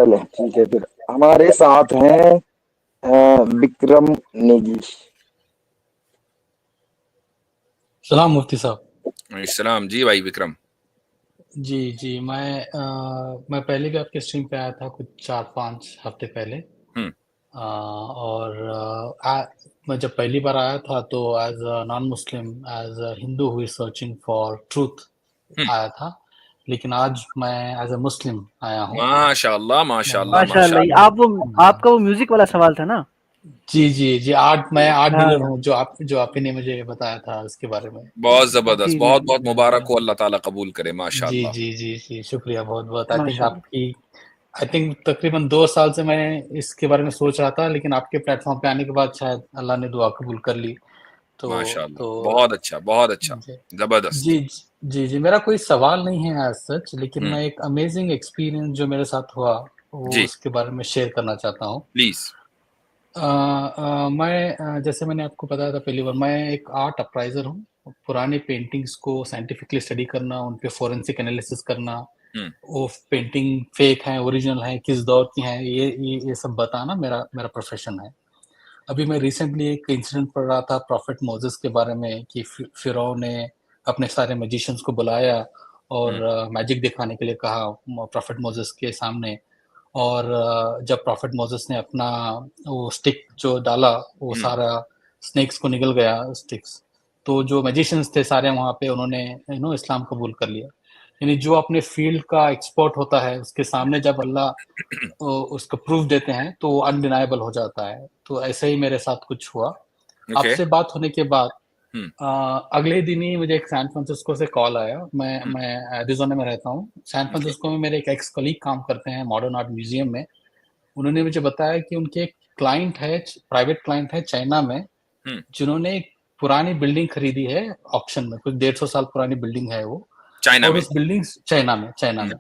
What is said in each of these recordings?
चले ठीक है, फिर हमारे साथ हैं विक्रम नेगी। सलाम मुफ्ती साहब। सलाम जी भाई विक्रम। जी, मैं पहले भी आपके स्ट्रीम पे आया था कुछ 4-5 हफ्ते पहले। हम्म। और मैं जब पहली बार आया था तो as a non Muslim, as a Hindu who is searching for truth hmm. आया था। लेकिन आज मैं एज़ अ मुस्लिम आया हूँ। माशाल्लाह माशाल्लाह माशाल्लाह। माशाल्लाह। आप वो आपका वो म्यूजिक वाला सवाल था ना? जी, मैं आर्ट डीलर हाँ हूँ, जो आपने मुझे बताया था उसके बारे में। बहुत जबरदस्त, जी जी बहुत जी। बहुत मुबारक हो, अल्लाह ताला कबूल करे, माशाल्लाह। जी, शुक्रिया बहुत-बहुत। माशाल्लाह। आई थिंक तकरीबन 2 साल से मैं इसके बारे में सोच रहा था, लेकिन आपके प्लेटफ़ॉर्म पे आने के बाद शायद अल्लाह ने दुआ कबूल कर ली। तो माशाल्लाह, तो बहुत अच्छा बहुत अच्छा। जी, जबरदस्त। मेरा कोई सवाल नहीं है एज़ सच, लेकिन हम्म। मैं एक अमेज़िंग एक्सपीरियंस जो मेरे साथ हुआ, वो जी उसके बारे में शेयर करना चाहता हूँ। प्लीज। जैसे मैंने आपको बताया था पहली बार, मैं एक आर्ट अप्राइज़र हूँ। पुरानी पेंटिंग्स को साइंटिफिकली स्टडी करना, उन पे फोरेंसिक एनालिसिस करना, हम्म। वो पेंटिंग फेक है, ओरिजिनल है, किस दौर की है, ये सब बताना मेरा मेरा प्रोफेशन है। अभी मैं रिसेंटली एक इंसिडेंट पढ़ रहा था प्रॉफेट मोसेस के बारे में कि फिरौन ने अपने सारे मैजिशियंस को बुलाया और हम्म। मैजिक दिखाने के लिए कहा प्रॉफेट मोसेस के सामने। और जब प्रॉफेट मोसेस ने अपना वो स्टिक जो डाला, वो हम्म। सारा स्नेक्स को निगल गया स्टिक्स। तो जो मैजिशियंस थे सारे वहाँ पे, उन्होंने इस्लाम कबूल कर लिया। यानी जो अपने फील्ड का एक्सपर्ट होता है, उसके सामने जब अल्लाह उसको प्रूफ देते हैं तो वो अनडिनायबल हो जाता है। तो ऐसे ही मेरे साथ कुछ हुआ। ओके। आपसे बात होने के बाद हम्म। अगले दिन ही मुझे एक सैन फ्रांसिस्को से कॉल आया। हम्म। मैं एरिज़ोना में रहता हूँ। San okay. फ्रांसिस्को में मेरे एक एक्स कलीग काम करते हैं मॉडर्न आर्ट म्यूज़ियम में। उन्होंने मुझे बताया कि उनके एक क्लाइंट है, प्राइवेट क्लाइंट है चाइना में, हम्म। जिन्होंने एक पुरानी बिल्डिंग खरीदी है ऑक्शन में। कुछ 150 साल पुरानी बिल्डिंग है वो। चाइना और में। उस बिल्डिंग चाइना हम्म। में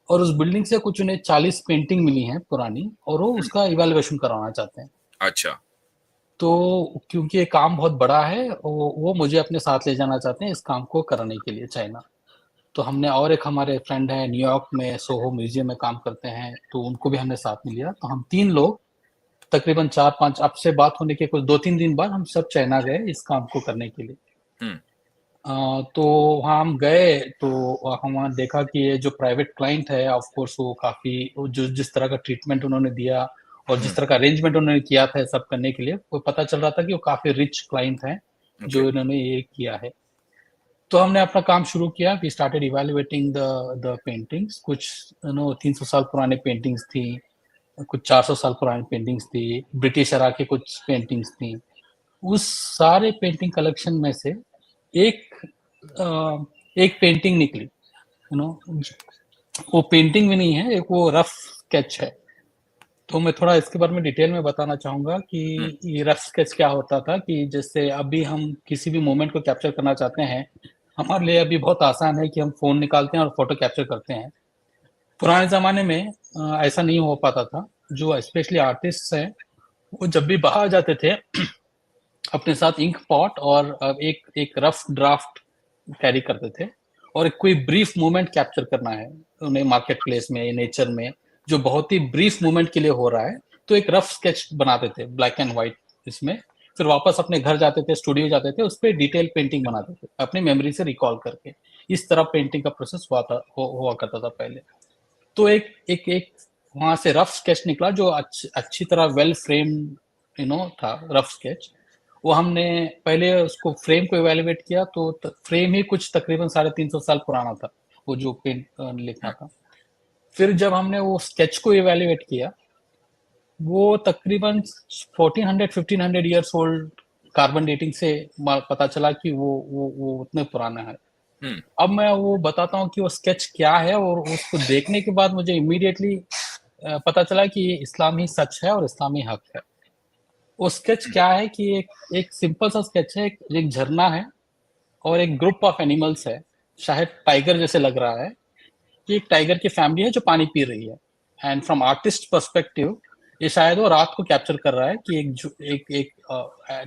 और उस बिल्डिंग से कुछ उन्हें 40 पेंटिंग मिली हैं पुरानी, और वो हम्म। उसका इवैल्यूएशन करवाना चाहते हैं। अच्छा। तो क्योंकि ये काम बहुत बड़ा है, वो मुझे अपने साथ ले जाना चाहते हैं इस काम को कराने के लिए चाइना। तो हमने, और एक हमारे फ्रेंड हैं न्यूयॉर्क में सोहो म्यूजियम में काम करते हैं, तो उनको भी हमने साथ में लिया। तो हम 3 लोग तकरीबन 4-5, आपसे बात होने के कुछ 2-3 दिन बाद हम सब चाइना गए इस काम को करने के लिए। हम्म। तो वहाँ हम गए तो हम वहाँ देखा कि ये जो प्राइवेट क्लाइंट है, ऑफ कोर्स वो काफ़ी, वो जो जिस तरह का ट्रीटमेंट उन्होंने दिया और जिस हम्म। तरह का अरेंजमेंट उन्होंने किया था सब करने के लिए, वो पता चल रहा था कि वो काफ़ी रिच क्लाइंट हैं, ओके। जो इन्होंने ये किया है। तो हमने अपना काम शुरू किया। We started evaluating the paintings. कुछ 300 साल पुराने पेंटिंग्स थी, कुछ 400 साल पुरानी पेंटिंग्स थी, ब्रिटिश एरा की कुछ पेंटिंग्स थी। उस सारे पेंटिंग कलेक्शन में से एक अ, एक पेंटिंग निकली, वो पेंटिंग भी नहीं है, एक वो रफ स्केच है। तो मैं थोड़ा इसके बारे में डिटेल में बताना चाहूँगा कि हम्म। ये रफ स्केच क्या होता था। कि जैसे अभी हम किसी भी मोमेंट को कैप्चर करना चाहते हैं, हमारे लिए अभी बहुत आसान है कि हम फ़ोन निकालते हैं और फ़ोटो कैप्चर करते हैं। पुराने ज़माने में ऐसा नहीं हो पाता था। जो स्पेशली आर्टिस्ट्स हैं, वो जब भी बाहर जाते थे, अपने साथ इंक पॉट और एक एक रफ ड्राफ्ट कैरी करते थे। और कोई ब्रीफ मोमेंट कैप्चर करना है उन्हें मार्केट प्लेस में, नेचर में, जो बहुत ही ब्रीफ मोमेंट के लिए हो रहा है, तो एक रफ स्केच बनाते थे ब्लैक एंड व्हाइट इसमें। फिर वापस अपने घर जाते थे, स्टूडियो जाते थे, उस पर डिटेल पेंटिंग बनाते थे अपनी मेमोरी से रिकॉल करके। इस तरह पेंटिंग का प्रोसेस हुआ करता था पहले। तो एक वहां से रफ स्केच निकला जो अच्छी तरह वेल फ्रेम था रफ स्केच। वो हमने पहले उसको फ्रेम को इवेल्युएट किया, तो फ्रेम ही कुछ तकरीबन 350 साल पुराना था, वो जो पेंट लिखा हम्म। था। फिर जब हमने वो स्केच को इवेल्युएट किया, वो तकरीबन 1400-1500 ईयर्स ओल्ड कार्बन डेटिंग से पता चला कि वो उतने पुराना है। हम्म। अब मैं वो बताता हूँ कि वो स्केच क्या है, और उसको देखने के बाद मुझे इमीडिएटली पता चला कि ये इस्लाम ही सच है और इस्लाम ही हक है। वो स्केच क्या है कि एक सिंपल सा स्केच है। एक झरना है और एक ग्रुप ऑफ एनिमल्स है, शायद टाइगर जैसे लग रहा है कि एक टाइगर की फैमिली है जो पानी पी रही है। एंड फ्रॉम आर्टिस्ट पर्सपेक्टिव, ये शायद वो रात को कैप्चर कर रहा है कि एक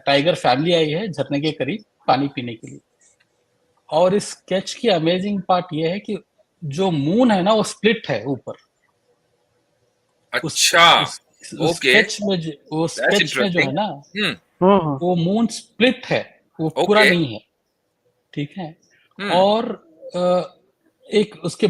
टाइगर फैमिली आई है झरने के करीब पानी पीने के लिए। और इस स्केच की अमेजिंग पार्ट ये है कि जो मून है ना, वो स्प्लिट है ऊपर। अच्छा, उस ओके, स्केच में वो दैट्स स्केच में जो है इंटरेस्टिंग। ना, हाँ वो मून स्प्लिट है, वो पूरा ओके, नहीं है, ठीक है। हम्म, और एक उसके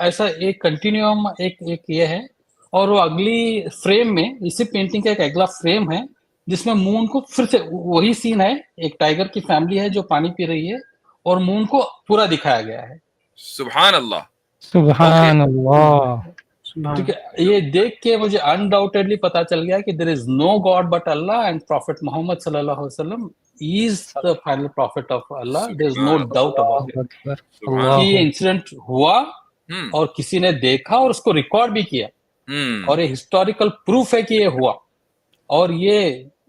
ऐसा एक कंटिन्यूम एक ये है, और वो अगली फ्रेम में, इसी पेंटिंग का एक अगला फ्रेम है जिसमें मून को फिर से वही सीन है, एक टाइगर की फैमिली है जो पानी पी रही है और मून को पूरा दिखाया गया है। सुभान अल्लाह, ओके, सुभान अल्लाह। ठीक सुभान। है, ये देख के मुझे अनडाउटेडली पता चल गया कि there is no god but Allah and prophet Muhammad सल्लल्लाहु अलैहि वसल्लम is the final prophet of Allah, there is no सुभान अल्लाह, डाउट अबाउट अल्लाहु अकबर, सुभान कि ये अल्लाहु इंसिडेंट हुआ हम्म, और किसी ने देखा और उसको रिकॉर्ड भी किया, हम्म, और ये हिस्टोरिकल प्रूफ है कि ये हुआ। और ये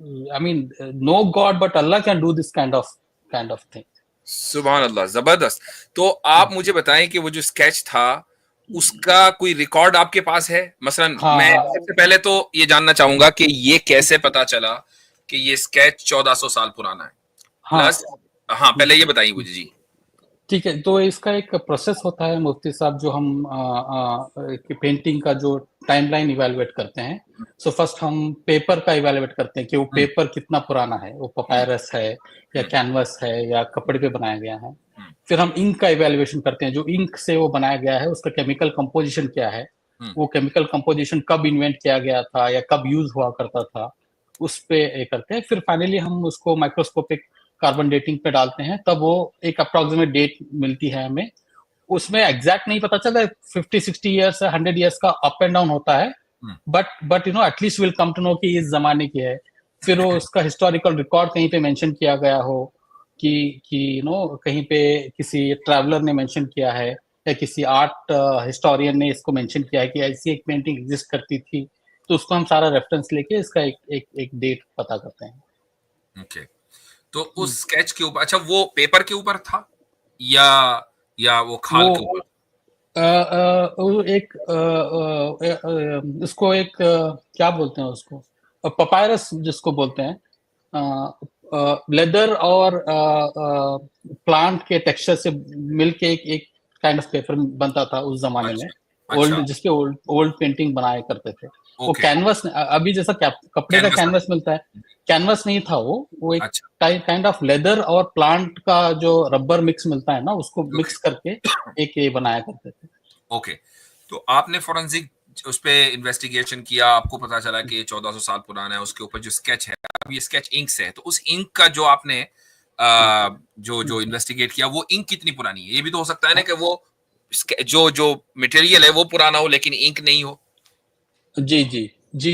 I mean no god but Allah can do this kind of thing. सुभान अल्लाह, जबरदस्त। तो आप मुझे बताएं कि वो जो स्केच था उसका कोई रिकॉर्ड आपके पास है? मसलन मैं हाँ सबसे पहले तो ये जानना चाहूंगा कि ये कैसे पता चला कि ये स्केच 1400 साल पुराना है, हाँ प्लस हाँ पहले ये बताइए मुझे जी। ठीक है, तो इसका एक प्रोसेस होता है मुफ्ती साहब, जो हम पेंटिंग का जो टाइमलाइन इवेलुएट करते हैं। सो फर्स्ट हम पेपर का इवेलुएट करते हैं कि वो पेपर कितना पुराना है, वो पपायरस है या कैनवस है या कपड़े पे बनाया गया है। फिर हम इंक का इवेलुएशन करते हैं, जो इंक से वो बनाया गया है उसका केमिकल कंपोजिशन क्या है, वो केमिकल कंपोजिशन कब इन्वेंट किया गया था या कब यूज हुआ करता था, उस पे ये करते हैं। फिर फाइनली हम उसको माइक्रोस्कोपिक कार्बन डेटिंग पे डालते हैं, तब वो एक अप्रोक्सीमेट डेट मिलती है हमें। उसमें एग्जैक्ट नहीं पता चलता, 50-60 ईयर्स 100 ईयर्स का अप एंड डाउन होता है, but you know at least will come to know कि इस जमाने की है। फिर वो उसका हिस्टोरिकल रिकॉर्ड कहीं पे मेंशन किया गया हो कि यू नो कहीं पे किसी ट्रैवलर ने मेंशन किया है या किसी आर्ट हिस्टोरियन ने इसको मेंशन किया है कि ऐसी एक पेंटिंग एग्जिस्ट करती थी, तो उसको हम सारा रेफरेंस लेके इसका एक डेट पता करते हैं। ओके, तो उस स्केच के ऊपर, अच्छा वो पेपर के ऊपर था या वो खाल के वो ऊपर? वो एक उसको एक क्या बोलते हैं उसको, पपायरस जिसको बोलते हैं, लेदर और प्लांट के टेक्सचर से मिलके एक काइंड ऑफ पेपर बनता था उस जमाने में, अच्छा, ओल्ड, अच्छा, जिसपे ओल्ड पेंटिंग बनाया करते थे। वो ओके, कैनवस, अभी जैसा कपड़े का कैनवस, कैनवस मिलता है, कैनवस नहीं था वो एक अच्छा, काइंड ऑफ लेदर और प्लांट का जो रबर मिक्स मिलता है ना, उसको ओके, मिक्स करके एक ये बनाया करते थे। ओके। तो आपने फोरेंसिक उस पे इन्वेस्टिगेशन किया, आपको पता चला कि 1400 साल पुराना है, उसके ऊपर जो स्केच है, अब ये स्केच इंक से है, तो उस इंक का जो आपने जो इन्वेस्टिगेट किया, वो इंक कितनी पुरानी है? ये भी तो हो सकता है ना कि वो जो मटेरियल है वो पुराना हो लेकिन इंक नहीं हो। जी जी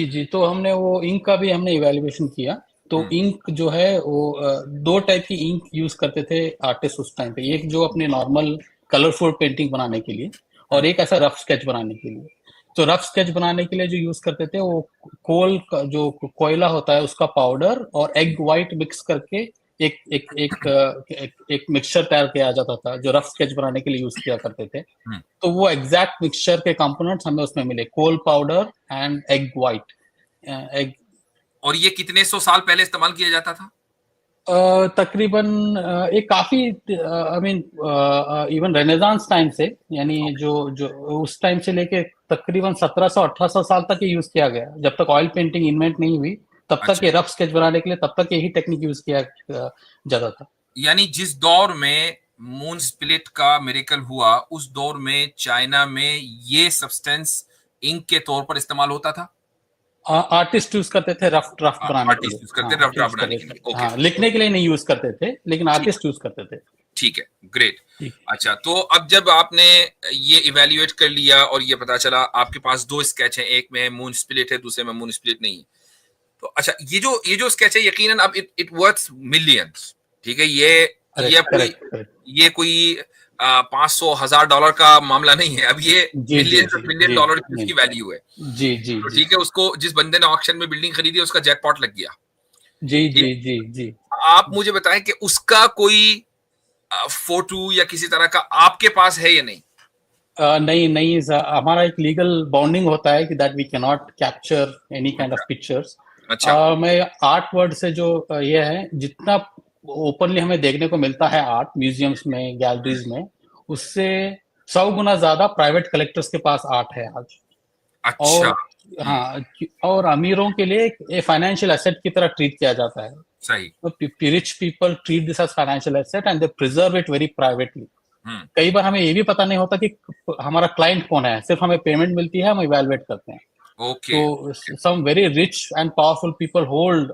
जी, तो हमने वो इंक का भी हमने इवेल्युएशन किया। तो इंक जो है वो दो टाइप की इंक यूज करते थे आर्टिस्ट उस टाइम पे, एक जो अपने नॉर्मल कलरफुल पेंटिंग बनाने के लिए और एक ऐसा रफ स्केच बनाने के लिए। तो रफ स्केच बनाने के लिए जो यूज करते थे वो कोल का जो कोयला होता है उसका पाउडर और एग व्हाइट मिक्स करके एक एक एक एक मिक्सचर तैयार किया जाता था, जो रफ स्केच बनाने के लिए यूज किया करते थे। तो वो एग्जैक्ट मिक्सचर के कंपोनेंट्स हमें उसमें मिले, coal powder and egg white egg. और ये कितने सौ साल पहले इस्तेमाल किया जाता था? तकरीबन एक काफी I mean even renaissance time से, यानी जो जो उस टाइम से लेके तकरीबन 1700-1800 साल तक ये यूज किया गया, जब तक ऑयल पेंटिंग इन्वेंट नहीं हुई तब तक अच्छा, ये रफ स्केच बनाने के लिए तब तक यही टेक्निक यूज किया जाता था। यानी जिस दौर में मून स्प्लिट का मिरेकल हुआ उस दौर में चाइना में ये सब्सटेंस इंक के तौर पर इस्तेमाल होता था। आर्टिस्ट यूज करते थे रफ ड्राफ्ट बनाने के लिए। आर्टिस्ट यूज करते हाँ, थे रफ ड्राफ्ट बनाने के लिए। ओके, हाँ, लिखने के लिए नहीं यूज करते थे लेकिन आर्टिस्ट यूज करते थे। ठीक है, ग्रेट। ठीक। अच्छा, तो अब जब आपने ये इवेल्युएट कर लिया और ये पता चला आपके पास दो स्केच हैं, एक में मून स्प्लिट है, दूसरे में मून स्प्लिट नहीं है, तो अच्छा ये जो स्केच है यकीनन अब इट वर्थ मिलियंस, ठीक है, ये कोई 500,000 डॉलर का मामला नहीं है, अब ये जी जी मिलियंस जी ऑफ मिलियन जी डॉलर की उसकी वैल्यू है। जी जी तो जी ठीक है, उसको जिस बंदे ने ऑक्शन में बिल्डिंग खरीदी उसका जैकपॉट लग गया। जी जी जी जी। आप मुझे बताएं कि उसका कोई फोटो या किसी तरह का आपके पास है या नहीं? नहीं नहीं हमारा एक लीगल बाउंडिंग होता है कि that we can not capture any kind of pictures. अच्छा, मैं आर्ट वर्ड से जो ये है, जितना ओपनली हमें देखने को मिलता है आर्ट म्यूजियम्स में, गैलरीज में, उससे 100 गुना ज्यादा प्राइवेट कलेक्टर्स के पास आर्ट है आज। अच्छा, हाँ, और अमीरों के लिए एक फाइनेंशियल एसेट की तरह ट्रीट किया जाता है। सही। तो rich people treat this as financial asset and they preserve it very privately. कई बार हमें ये भी पता नहीं होता कि हमारा क्लाइंट कौन है, सिर्फ हमें पेमेंट मिलती है, हम इवैल्यूएट करते हैं। ओके। तो some very rich and powerful people hold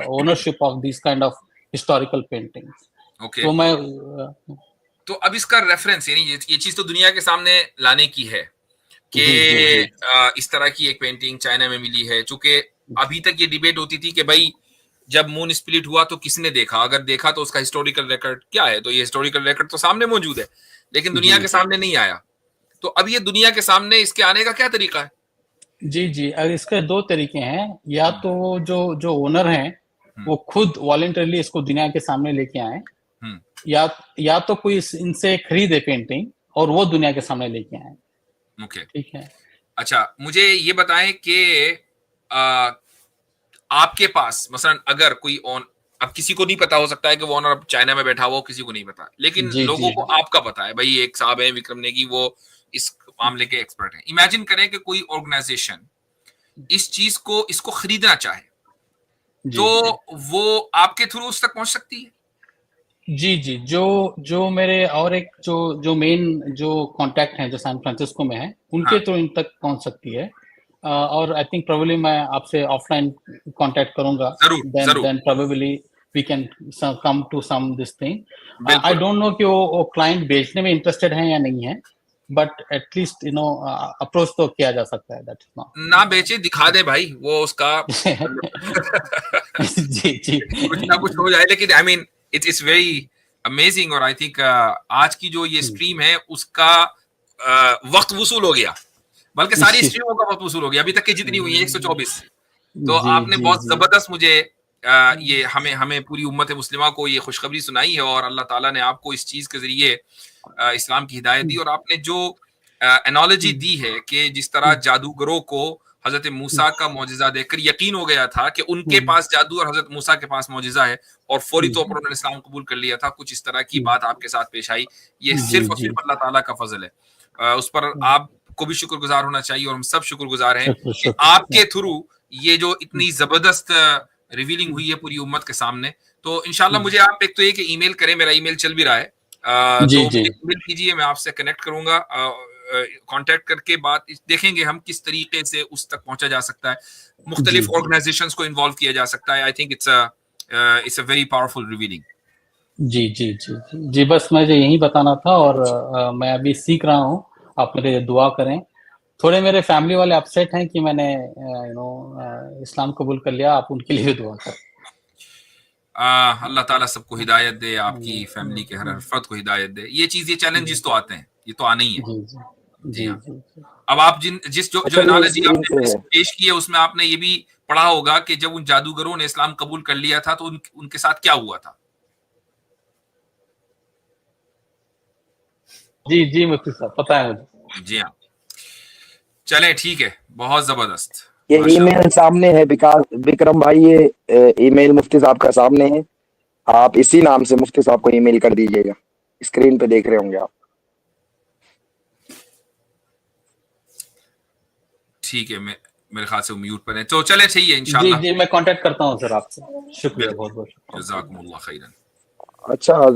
ownership of these kind of historical paintings. Okay. तो मैं तो अब इसका रेफरेंस यानी ये चीज तो दुनिया के सामने लाने की है कि इस तरह की एक पेंटिंग चाइना में मिली है। चूंकि अभी तक ये डिबेट होती थी कि भाई जब मून स्प्लिट हुआ तो किसने देखा, अगर देखा तो उसका हिस्टोरिकल रिकॉर्ड क्या है। तो ये हिस्टोरिकल रिकॉर्ड तो सामने मौजूद है, लेकिन दुनिया के सामने नहीं आया। तो अब ये दुनिया के सामने इसके आने का क्या तरीका है? जी, अगर इसके दो तरीके हैं, या तो जो ओनर हैं वो खुद वॉलंटरली इसको दुनिया के सामने लेके आए, या तो कोई इनसे खरीदे पेंटिंग और वो दुनिया के सामने लेके आए। ओके, ठीक है। अच्छा, मुझे ये बताएं कि आपके पास मसलन अगर कोई अब किसी को नहीं पता, हो सकता है कि वो ओनर अब चाइना में बैठा हुआ, किसी को नहीं पता, लेकिन लोगों को आपका पता है, भाई एक साहब है विक्रम नेगी, वो इस मामले के एक्सपर्ट हैं। इमेजिन करें कि कोई ऑर्गेनाइजेशन इस चीज को इसको खरीदना चाहे, तो वो आपके थ्रू उस तक पहुंच सकती है? जी, जो मेरे और एक जो मेन जो कांटेक्ट हैं जो सैन फ्रांसिस्को में है, उनके थ्रू इन तक पहुंच सकती है। और आई थिंक प्रोबेबली मैं आपसे ऑफलाइन कांटेक्ट करूंगा, then probably we can come to some this thing. I don't know कि वो क्लाइंट बेचने में इंटरेस्टेड है या नहीं है, बट एटलीस्ट अप्रोच तो किया जा सकता है। दैट्स ना बेचे, दिखा दे भाई, वो उसका जी कुछ ना कुछ हो जाए। लेकिन I mean it's very amazing, और आई थिंक आज की जो ये स्ट्रीम है उसका वक्त वसूल हो गया, बल्कि सारी स्ट्रीमों का वक्त वसूल हो गया अभी तक की जितनी हुई है 124। तो आपने बहुत जबरदस्त मुझे ये हमें पूरी उम्मत मुस्लिमा को ये खुशखबरी सुनाई है, और अल्लाह ताला ने आपको इस चीज के जरिए इस्लाम की हिदायत दी। और आपने जो एनालॉजी दी है कि जिस तरह जादूगरों को हजरत मूसा का मौजिजा देखकर यकीन हो गया था कि उनके पास जादू और हजरत मूसा के पास मौजिजा है, और फौरी तौर पर उन्होंने इस्लाम कबूल कर लिया था, कुछ इस तरह की बात आपके साथ पेश आई। ये सिर्फ और सिर्फ अल्लाह ताला का फजल है, उस पर आपको भी शुक्रगुजार होना चाहिए, और हम सब शुक्रगुजार हैं कि आपके थ्रू ये जो इतनी जबरदस्त रिवीलिंग हुई है पूरी उम्मत के सामने। तो इंशाल्लाह मुझे आप एक तो ये कि ईमेल करें, मेरा ईमेल चल भी रहा है, तो ईमेल कीजिए, मैं आपसे कनेक्ट करूंगा, कांटेक्ट करके बात देखेंगे हम किस तरीके से उस तक पहुंचा जा सकता है, मुख्तलिफ ऑर्गेनाइजेशंस को इन्वॉल्व किया जा सकता है। I think it's a very powerful revealing. जी, बस मुझे यही बताना था, और मैं अभी सीख रहा हूँ, आप मेरे लिए दुआ करें। थोड़े मेरे फैमिली वाले अपसेट हैं कि मैंने इस्लाम कबूल कर लिया, आप उनके लिए भी दुआ करें। अल्लाह ताला सबको हिदायत दे, आपकी फैमिली के हर फर्द को हिदायत दे। ये चैलेंजेस तो आते हैं, ये तो आने ही है। जी हाँ। अब आप जो एनालॉजी आपने पेश की है उसमें आपने ये भी पढ़ा होगा कि जब उन जादूगरों ने इस्लाम कबूल कर लिया था तो उनके साथ क्या हुआ था। जी मुफ्ती साहब, पता है मुझे। जी हाँ, चलें ठीक है, बहुत जबरदस्त। ये ईमेल सामने है विक्रम भाई, ये ईमेल मुफ्ती साहब का सामने है, आप इसी नाम से मुफ्ती साहब को ईमेल कर दीजिएगा, स्क्रीन पे देख रहे होंगे आप। ठीक है, मेरे ख्याल से म्यूट पर है, तो चले चाहिए इंशाल्लाह। जी मैं कांटेक्ट करता हूँ सर आपसे। शुक्रिया, बहुत बहुत जज़ाकुमुल्लाह खैरन। अच्छा।